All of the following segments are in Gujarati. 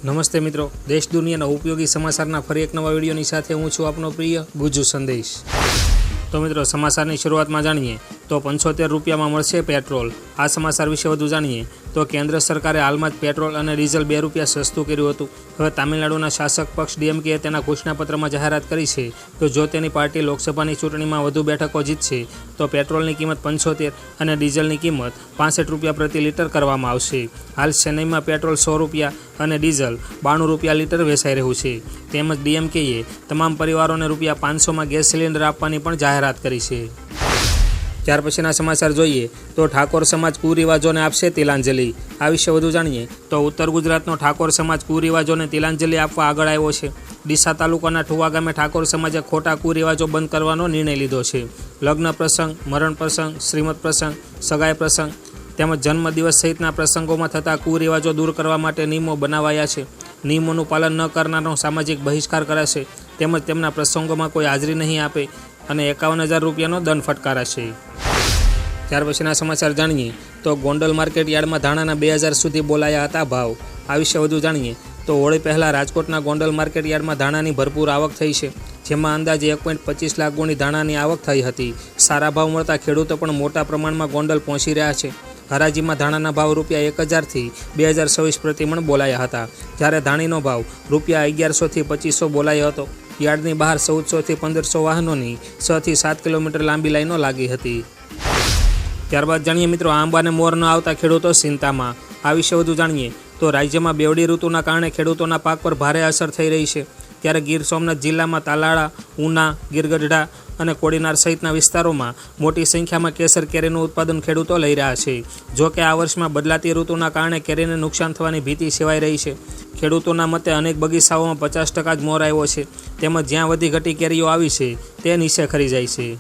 નમસ્તે મિત્રો, દેશ દુનિયાના ઉપયોગી સમાચારના ફરી એક નવા વિડીયોની સાથે હું છું આપનો પ્રિય ગુજુ સંદેશ। તો મિત્રો, સમાચારની શરૂઆતમાં જાણીએ તો 75 રૂપિયામાં મળશે પેટ્રોલ। આ સમાચાર વિશે વધુ જાણીએ તો કેન્દ્ર સરકારે હાલમાં જ પેટ્રોલ અને ડીઝલ 2 રૂપિયા સસ્તું કર્યું હતું। હવે તામિલનાડુના શાસક પક્ષ ડીએમકેએ તેના ઘોષણાપત્રમાં જાહેરાત કરી છે કે જો તેની પાર્ટી લોકસભાની ચૂંટણીમાં વધુ બેઠકો જીતશે તો પેટ્રોલની કિંમત 75 અને ડીઝલની કિંમત 65 રૂપિયા પ્રતિ લીટર કરવામાં આવશે। હાલ ચેન્નઈમાં પેટ્રોલ 100 રૂપિયા અને ડીઝલ 92 રૂપિયા લીટર વેચાઈ રહ્યું છે। તેમજ ડીએમકેએ તમામ પરિવારોને રૂપિયા 500માં ગેસ સિલિન્ડર આપવાની પણ જાહેરાત કરી છે। ત્યાર પછીના સમાચાર જોઈએ તો ઠાકોર સમાજ કુરિવાજોને આપશે તિલાંજલિ। આ વિશે વધુ જાણીએ તો ઉત્તર ગુજરાતનો ઠાકોર સમાજ કુરિવાજોને તિલાંજલિ આપવા આગળ આવ્યો છે। ડીસા તાલુકાના ઠુવા ગામે ઠાકોર સમાજે ખોટા કુરિવાજો બંધ કરવાનો નિર્ણય લીધો છે। લગ્ન પ્રસંગ, મરણ પ્રસંગ, શ્રીમદ પ્રસંગ, સગાઈ પ્રસંગ તેમજ જન્મદિવસ સહિતના પ્રસંગોમાં થતા કુરિવાજો દૂર કરવા માટે નિયમો બનાવાયા છે। નિયમોનું પાલન ન કરનારનો સામાજિક બહિષ્કાર કરાશે તેમજ તેમના પ્રસંગોમાં કોઈ હાજરી નહીં આપે અને 51,000 રૂપિયાનો દંડ ફટકારાશે। ત્યાર પછીના સમાચાર જાણીએ તો ગોંડલ માર્કેટ યાર્ડમાં ધાણાના 2,000 સુધી બોલાયા હતા ભાવ। આ વિશે વધુ જાણીએ તો હોળી પહેલાં રાજકોટના ગોંડલ માર્કેટ યાર્ડમાં ધાણાની ભરપૂર આવક થઈ છે, જેમાં અંદાજે 1.25 લાખ ગુણી ધાણાની આવક થઈ હતી। સારા ભાવ મળતા ખેડૂતો પણ મોટા પ્રમાણમાં ગોંડલ પહોંચી રહ્યા છે। હરાજીમાં ધાણાના ભાવ રૂપિયા 1,000થી 2,024 પ્રતિમણ બોલાયા હતા, જ્યારે ધાણીનો ભાવ રૂપિયા 1,100થી 2,500 બોલાયો હતો। યાર્ડની બહાર 1,400થી 1,500 વાહનોની 6 થી 7 કિલોમીટર લાંબી લાઈનો લાગી હતી। ત્યારબાદ જાણીએ મિત્રો, આંબા અને મોર ન આવતા ખેડૂતો ચિંતામાં। આ વિશે વધુ જાણીએ તો રાજ્યમાં બેવડી ઋતુના કારણે ખેડૂતોના પાક પર ભારે અસર થઈ રહી છે, ત્યારે ગીર સોમનાથ જિલ્લામાં તાલાળા, ઉના, ગીરગઢડા અને કોડીનાર સહિતના વિસ્તારોમાં મોટી સંખ્યામાં કેસર કેરીનું ઉત્પાદન ખેડૂતો લઈ રહ્યા છે। જો કે આ વર્ષમાં બદલાતી ઋતુના કારણે કેરીને નુકસાન થવાની ભીતિ સેવાઈ રહી છે। ખેડૂતોના મતે અનેક બગીચાઓમાં 50% જ મોર આવ્યો છે, તેમજ જ્યાં વધી ઘટી કેરીઓ આવી છે તે નીચે ખરી જાય છે।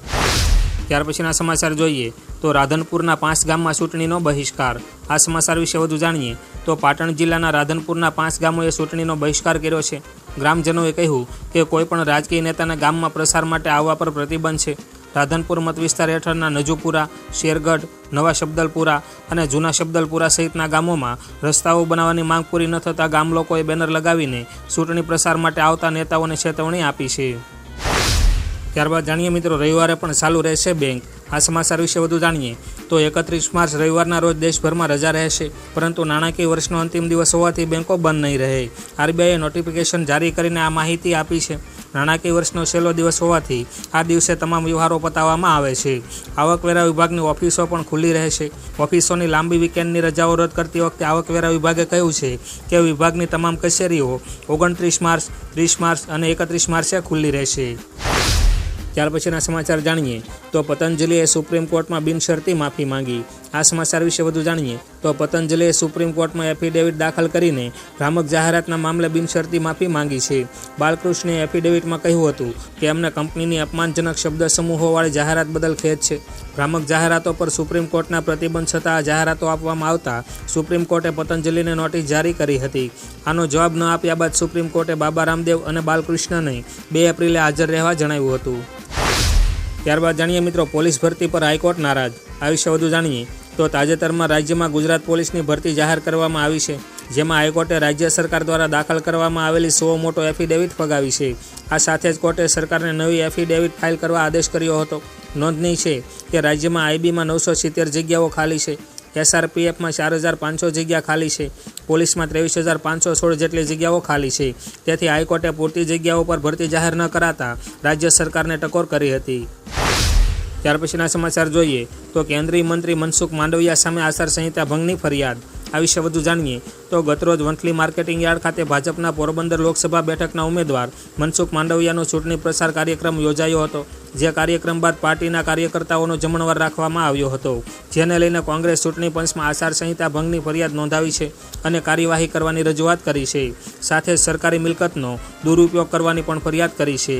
ત્યાર પછીના સમાચાર જોઈએ તો રાધનપુરના 5 ગામમાં ચૂંટણીનો બહિષ્કાર। આ સમાચાર વિશે વધુ જાણીએ તો પાટણ જિલ્લાના રાધનપુરના 5 ગામોએ ચૂંટણીનો બહિષ્કાર કર્યો છે। ગ્રામજનોએ કહ્યું કે કોઈપણ રાજકીય નેતાના ગામમાં પ્રસાર માટે આવવા પર પ્રતિબંધ છે। રાધનપુર મત વિસ્તાર હેઠળના નજુપુરા, શેરગઢ, નવા શબ્દલપુરા અને જૂના શબ્દલપુરા સહિતના ગામોમાં રસ્તાઓ બનાવવાની માંગ પૂરી ન થતાં ગામ લોકોએ બેનર લગાવીને ચૂંટણી પ્રસાર માટે આવતા નેતાઓને ચેતવણી આપી છે। ત્યારબાદ જાણીએ મિત્રો, રવિવારે પણ ચાલુ રહેશે બેંક। આ સમાચાર વિશે વધુ જાણીએ તો 31 માર્ચ રવિવારના રોજ દેશભરમાં રજા રહેશે, પરંતુ નાણાકીય વર્ષનો અંતિમ દિવસ હોવાથી બેંકો બંધ નહીં રહે। આરબીઆઈએ નોટિફિકેશન જારી કરીને આ માહિતી આપી છે। નાણાકીય વર્ષનો છેલ્લો દિવસ હોવાથી આ દિવસે તમામ વ્યવહારો પતાવવામાં આવે છે। આવકવેરા વિભાગની ઓફિસો પણ ખુલ્લી રહેશે। ઓફિસોની લાંબી વીકેન્ડની રજાઓ રદ કરતી વખતે આવકવેરા વિભાગે કહ્યું છે કે વિભાગની તમામ કચેરીઓ 29 માર્ચ, 30 માર્ચ અને 31 માર્ચે ખુલ્લી રહેશે। ત્યાર પછીના સમાચાર જાણીએ તો પતંજલિએ સુપ્રીમ કોર્ટમાં બિનશરતી માફી માંગી। આ સમાચાર વિશે વધુ જાણીએ તો પતંજલિએ સુપ્રીમ કોર્ટમાં એફિડેવિટ દાખલ કરીને ભ્રામક જાહેરાતના મામલે બિનશરતી માફી માંગી છે। બાલકૃષ્ણે એફિડેવિટમાં કહ્યું હતું કે એમને કંપનીની અપમાનજનક શબ્દ સમૂહોવાળી જાહેરાત બદલ ખેદ છે। ભ્રામક જાહેરાતો પર સુપ્રીમ કોર્ટના પ્રતિબંધ છતાં આ જાહેરાતો આપવામાં આવતા સુપ્રીમ કોર્ટે પતંજલિને નોટિસ જારી કરી હતી। આનો જવાબ ન આપ્યા બાદ સુપ્રીમ કોર્ટે બાબા રામદેવ અને બાલકૃષ્ણને 2 એપ્રિલે હાજર રહેવા જણાવ્યું હતું। ત્યારબાદ જાણીએ મિત્રો, પોલીસ ભરતી પર હાઈકોર્ટ નારાજ। આ વિશે વધુ જાણીએ તો તાજેતરમાં રાજ્યમાં ગુજરાત પોલીસની ભરતી જાહેર કરવામાં આવી છે, જેમાં હાઈકોર્ટે રાજ્ય સરકાર દ્વારા દાખલ કરવામાં આવેલી 100 મોટો એફિડેવિટ ફગાવી છે। આ સાથે જ કોર્ટે સરકારને નવી એફિડેવિટ ફાઇલ કરવા આદેશ કર્યો હતો। નોંધનીય છે કે રાજ્યમાં આઈબીમાં 970 જગ્યાઓ ખાલી છે, એસઆરપીએફમાં 4,500 જગ્યા ખાલી છે, પોલીસમાં 23,516 જેટલી જગ્યાઓ ખાલી છે। તેથી હાઈકોર્ટે પૂરતી જગ્યાઓ પર ભરતી જાહેર ન કરાતા રાજ્ય સરકારને ટકોર કરી હતી। ત્યાર પછીના સમાચાર જોઈએ તો કેન્દ્રીય મંત્રી મનસુખ માંડવિયા સામે આચારસંહિતા ભંગની ફરિયાદ। આ વિશે વધુ જાણીએ તો ગતરોજ વંથલી માર્કેટિંગ યાર્ડ ખાતે ભાજપના પોરબંદર લોકસભા બેઠકના ઉમેદવાર મનસુખ માંડવિયાનો ચૂંટણી પ્રચાર કાર્યક્રમ યોજાયો હતો, જે કાર્યક્રમ બાદ પાર્ટીના કાર્યકર્તાઓનો જમણવાર રાખવામાં આવ્યો હતો, જેને લઈને કોંગ્રેસ ચૂંટણી પંચમાં આચારસંહિતા ભંગની ફરિયાદ નોંધાવી છે અને કાર્યવાહી કરવાની રજૂઆત કરી છે। સાથે જ સરકારી મિલકતનો દુરુપયોગ કરવાની પણ ફરિયાદ કરી છે।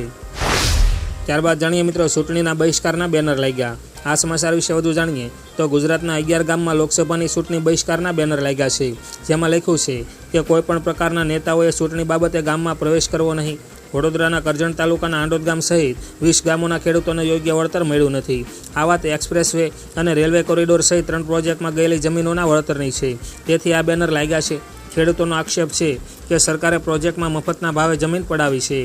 ત્યારબાદ જાણીએ મિત્રો, ચૂંટણીના બહિષ્કારના બેનર લાગ્યા। આ સમાચાર વિશે વધુ જાણીએ તો ગુજરાતના 11 ગામમાં લોકસભાની ચૂંટણી બહિષ્કારના બેનર લાગ્યા છે, જેમાં લખ્યું છે કે કોઈપણ પ્રકારના નેતાઓએ ચૂંટણી બાબતે ગામમાં પ્રવેશ કરવો નહીં। વડોદરાના કરજણ તાલુકાના આંડોદ ગામ સહિત 20 ગામોના ખેડૂતોને યોગ્ય વળતર મળ્યું નથી। આ વાત એક્સપ્રેસ વે અને રેલવે કોરિડોર સહિત 3 પ્રોજેક્ટમાં ગયેલી જમીનોના વળતરની છે, તેથી આ બેનર લાગ્યા છે। ખેડૂતોનો આક્ષેપ છે કે સરકારે પ્રોજેક્ટમાં મફતના ભાવે જમીન પડાવી છે।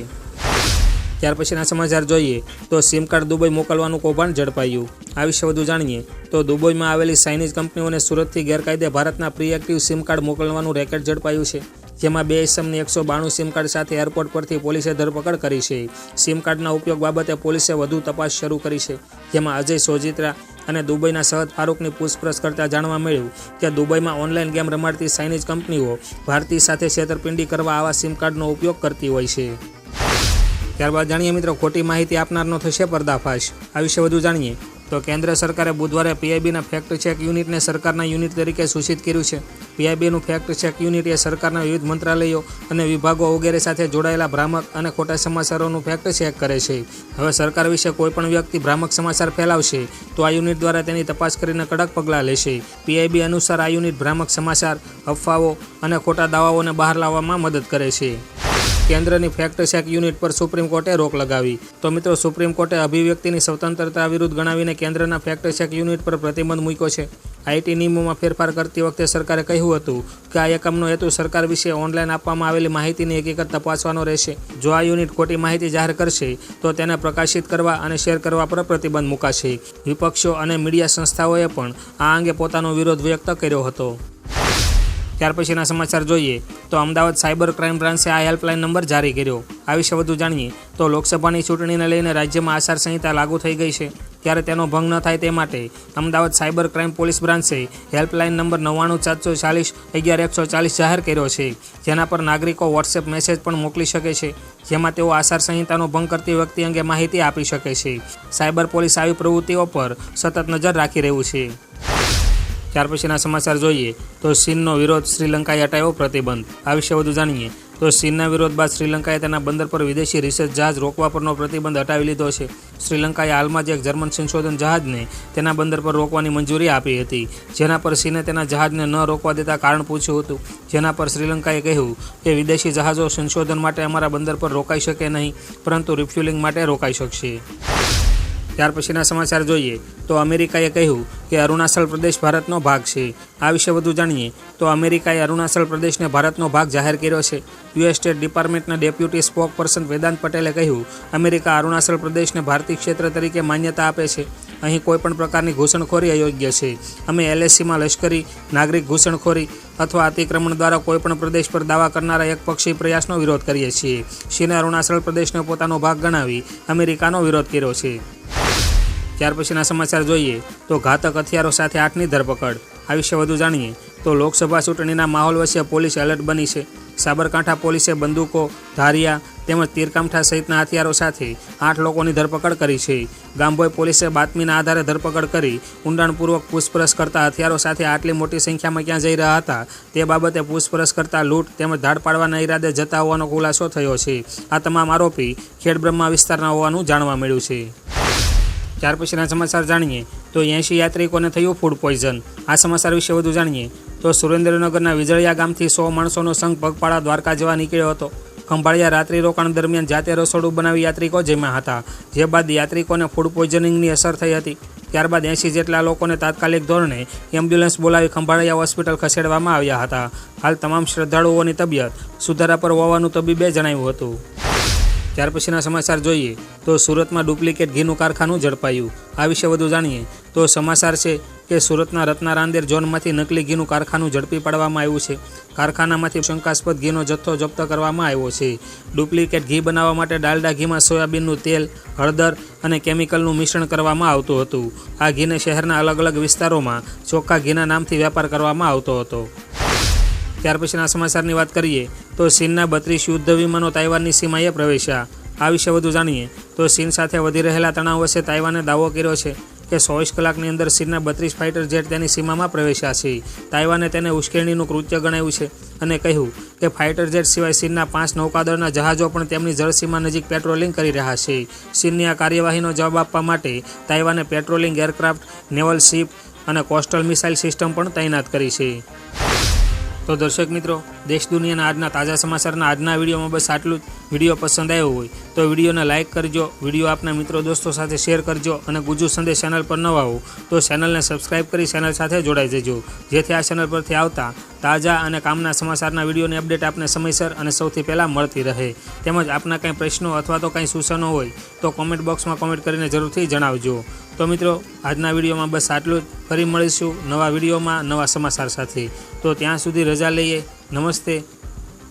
ત્યાર પછીના સમાચાર જોઈએ તો સિમ કાર્ડ દુબઈ મોકલવાનું કૌભાંડ ઝડપાયું। આ વિશે વધુ જાણીએ તો દુબઈમાં આવેલી ચાઇનીઝ કંપનીઓને સુરતથી ગેરકાયદે ભારતના પ્રીએક્ટિવ સિમ કાર્ડ મોકલવાનું રેકેટ ઝડપાયું છે, જેમાં 2 ઇસમની 192 સિમ કાર્ડ સાથે એરપોર્ટ પરથી પોલીસે ધરપકડ કરી છે। સિમ કાર્ડના ઉપયોગ બાબતે પોલીસે વધુ તપાસ શરૂ કરી છે, જેમાં અજય સોજિત્રા અને દુબઈના સહદ ફારૂકની પૂછપરછ કરતા જાણવા મળ્યું કે દુબઈમાં ઓનલાઈન ગેમ રમાડતી ચાઇનીઝ કંપનીઓ ભારતીય સાથે છેતરપિંડી કરવા આવા સિમ કાર્ડનો ઉપયોગ કરતી હોય છે। ત્યારબાદ જાણીએ મિત્રો ખોટી માહિતી આપનારનો થશે પર્દાફાશ। આ વિશે વધુ જાણીએ તો કેન્દ્ર સરકારે બુધવારે પીઆઈબીના ફેક્ટ ચેક યુનિટને સરકારના યુનિટ તરીકે સૂચિત કર્યું છે। પીઆઈબીનું ફેક્ટ ચેક યુનિટ એ સરકારના વિવિધ મંત્રાલયો અને વિભાગો વગેરે સાથે જોડાયેલા ભ્રામક અને ખોટા સમાચારોનું ફેક્ટ ચેક કરે છે। હવે સરકાર વિશે કોઈપણ વ્યક્તિ ભ્રામક સમાચાર ફેલાવશે તો આ યુનિટ દ્વારા તેની તપાસ કરીને કડક પગલાં લેશે। પીઆઈબી અનુસાર આ યુનિટ ભ્રામક સમાચાર, અફવાઓ અને ખોટા દાવાઓને બહાર લાવવામાં મદદ કરે છે। કેન્દ્રની ફેક્ટ ચેક યુનિટ પર સુપ્રીમ કોર્ટે રોક લગાવી। તો મિત્રો સુપ્રીમ કોર્ટે અભિવ્યક્તિની સ્વતંત્રતા વિરુદ્ધ ગણાવીને કેન્દ્રના ફેક્ટ ચેક યુનિટ પર પ્રતિબંધ મૂક્યો છે। આઈટી નિયમોમાં ફેરફાર કરતી વખતે સરકારે કહ્યું હતું કે આ એકમનો હેતુ સરકાર વિશે ઓનલાઈન આપવામાં આવેલી માહિતીની હકીકત તપાસવાનો રહેશે। જો આ યુનિટ ખોટી માહિતી જાહેર કરશે તો તેને પ્રકાશિત કરવા અને શેર કરવા પર પ્રતિબંધ મૂકાશે। વિપક્ષો અને મીડિયા સંસ્થાઓએ પણ આ અંગે પોતાનો વિરોધ વ્યક્ત કર્યો હતો। ત્યાર પછીના સમાચાર જોઈએ તો અમદાવાદ સાયબર ક્રાઇમ બ્રાન્ચે આ હેલ્પલાઇન નંબર જારી કર્યો। આ વિશે વધુ જાણીએ તો લોકસભાની ચૂંટણીને લઈને રાજ્યમાં આચારસંહિતા લાગુ થઈ ગઈ છે, ત્યારે તેનો ભંગ ન થાય તે માટે અમદાવાદ સાયબર ક્રાઇમ પોલીસ બ્રાન્ચે હેલ્પલાઇન નંબર 99 440 11 140 જાહેર કર્યો છે, જેના પર નાગરિકો વોટ્સએપ મેસેજ પણ મોકલી શકે છે, જેમાં તેઓ આચારસંહિતાનો ભંગ કરતી વ્યક્તિ અંગે માહિતી આપી શકે છે। સાયબર પોલીસ આવી પ્રવૃત્તિઓ પર સતત નજર રાખી રહ્યું છે। ત્યાર પછીના સમાચાર જોઈએ તો ચીનનો વિરોધ, શ્રીલંકાએ હટાવ્યો પ્રતિબંધ। આ વિશે વધુ જાણીએ તો ચીનના વિરોધ બાદ શ્રીલંકાએ તેના બંદર પર વિદેશી રિસર્ચ જહાજ રોકવા પરનો પ્રતિબંધ હટાવી લીધો છે। શ્રીલંકાએ હાલમાં જ એક જર્મન સંશોધન જહાજને તેના બંદર પર રોકવાની મંજૂરી આપી હતી, જેના પર ચીને તેના જહાજને ન રોકવા દેતા કારણ પૂછ્યું હતું, જેના પર શ્રીલંકાએ કહ્યું કે વિદેશી જહાજો સંશોધન માટે અમારા બંદર પર રોકાઈ શકે નહીં, પરંતુ રિફ્યુલિંગ માટે રોકાઈ શકશે। ત્યાર પછીના સમાચાર જોઈએ તો અમેરિકાએ કહ્યું કે અરુણાચલ પ્રદેશ ભારતનો ભાગ છે। આ વિશે વધુ જાણીએ તો અમેરિકાએ અરુણાચલ પ્રદેશને ભારતનો ભાગ જાહેર કર્યો છે। યુએસ સ્ટેટ ડિપાર્ટમેન્ટના ડેપ્યુટી સ્પોક પર્સન વેદાંત પટેલે કહ્યું, અમેરિકા અરુણાચલ પ્રદેશને ભારતીય ક્ષેત્ર તરીકે માન્યતા આપે છે। અહીં કોઈપણ પ્રકારની ઘૂસણખોરી અયોગ્ય છે। અમે એલએસીમાં લશ્કરી, નાગરિક ઘૂસણખોરી અથવા અતિક્રમણ દ્વારા કોઈપણ પ્રદેશ પર દાવા કરનારા એકપક્ષી પ્રયાસનો વિરોધ કરીએ છીએ। ચીને અરુણાચલ પ્રદેશને પોતાનો ભાગ ગણાવી અમેરિકાનો વિરોધ કર્યો છે। ત્યાર પછીના સમાચાર જોઈએ તો ઘાતક હથિયારો સાથે 8ની ધરપકડ। આ વિશે વધુ જાણીએ તો લોકસભા ચૂંટણીના માહોલ વચ્ચે પોલીસ એલર્ટ બની છે। સાબરકાંઠા પોલીસે બંદૂકો, ધારિયા તેમજ તીરકામઠા સહિતના હથિયારો સાથે 8 લોકોની ધરપકડ કરી છે। ગામભોઈ પોલીસે બાતમીના આધારે ધરપકડ કરી ઊંડાણપૂર્વક પૂછપરછ કરતા હથિયારો સાથે આટલી મોટી સંખ્યામાં ક્યાં જઈ રહ્યા હતા તે બાબતે પૂછપરછ કરતા લૂંટ તેમજ ધાડ પાડવાના ઈરાદે જતા હોવાનો ખુલાસો થયો છે। આ તમામ આરોપી ખેડબ્રહ્મા વિસ્તારના હોવાનું જાણવા મળ્યું છે। ત્યાર પછીના સમાચાર જાણીએ તો 80 યાત્રિકોને થયું ફૂડ પોઈઝન। આ સમાચાર વિશે વધુ જાણીએ તો સુરેન્દ્રનગરના વિજળિયા ગામથી 100 માણસોનો સંઘ પગપાળા દ્વારકા જવા નીકળ્યો હતો। ખંભાળિયા રાત્રિ રોકાણ દરમિયાન જાતે રસોડું બનાવી યાત્રિકો જમ્યા હતા, જે બાદ યાત્રિકોને ફૂડ પોઈઝનિંગની અસર થઈ હતી। ત્યારબાદ 80 જેટલા લોકોને તાત્કાલિક ધોરણે એમ્બ્યુલન્સ બોલાવી ખંભાળિયા હોસ્પિટલ ખસેડવામાં આવ્યા હતા। હાલ તમામ શ્રદ્ધાળુઓની તબિયત સુધારા પર હોવાનું તબીબે જણાવ્યું હતું। ત્યાર પછીના સમાચાર જોઈએ તો સુરતમાં ડુપ્લિકેટ ઘીનું કારખાનું ઝડપાયું। આ વિશે વધુ જાણીએ તો સમાચાર છે કે સુરતના રત્ના રાંદેર ઝોનમાંથી નકલી ઘીનું કારખાનું ઝડપી પાડવામાં આવ્યું છે। કારખાનામાંથી શંકાસ્પદ ઘીનો જથ્થો જપ્ત કરવામાં આવ્યો છે। ડુપ્લિકેટ ઘી બનાવવા માટે ડાલડા ઘીમાં સોયાબીનનું તેલ, હળદર અને કેમિકલનું મિશ્રણ કરવામાં આવતું હતું। આ ઘીને શહેરના અલગ અલગ વિસ્તારોમાં ચોખ્ખા ઘીના નામથી વેપાર કરવામાં આવતો હતો। ત્યાર પછીના સમાચારની વાત કરીએ તો ચીનના 32 યુદ્ધ વિમાનો તાઇવાનની સીમાએ પ્રવેશ્યા। આ વિશે વધુ જાણીએ તો ચીન સાથે વધી રહેલા તણાવ વચ્ચે તાઇવાને દાવો કર્યો છે કે 24 કલાકની અંદર ચીનના 32 ફાઇટર જેટ તેની સીમામાં પ્રવેશ્યા છે। તાઇવાને તેને ઉશ્કેરણીનું કૃત્ય ગણાવ્યું છે અને કહ્યું કે ફાઇટર જેટ સિવાય ચીનના 5 નૌકાદળના જહાજો પણ તેમની જળસીમા નજીક પેટ્રોલિંગ કરી રહ્યા છે। ચીનની આ કાર્યવાહીનો જવાબ આપવા માટે તાઇવાને પેટ્રોલિંગ એરક્રાફ્ટ, નેવલ શિપ અને કોસ્ટલ મિસાઇલ સિસ્ટમ પણ તૈનાત કરી છે। તો દર્શક મિત્રો, દેશ દુનિયાના આજના તાજા સમાચારના આજના વિડીયોમાં બસ આટલું જ. વિડીયો પસંદ આવ્યો હોય તો વિડીયોને લાઇક કરજો, વિડીયો આપના મિત્રો દોસ્તો સાથે શેર કરજો અને ગુજુ સંદેશ ચેનલ પર નવા હો તો ચેનલને સબસ્ક્રાઇબ કરી ચેનલ સાથે જોડાઈ જજો, જેથી આ ચેનલ પરથી આવતા તાજા અને કામના સમાચારના વિડીયોની અપડેટ આપને સમયસર અને સૌથી પહેલાં મળતી રહે. તેમજ આપના કંઈ પ્રશ્નો અથવા તો કંઈ સૂચનો હોય તો કોમેન્ટ બોક્સમાં કોમેન્ટ કરીને જરૂરથી જણાવજો. તો મિત્રો, આજના વિડીયોમાં બસ આટલું જ. ફરી મળીશું નવા વિડીયોમાં નવા સમાચાર સાથે. તો ત્યાં સુધી રજા લઈએ. નમસ્તે.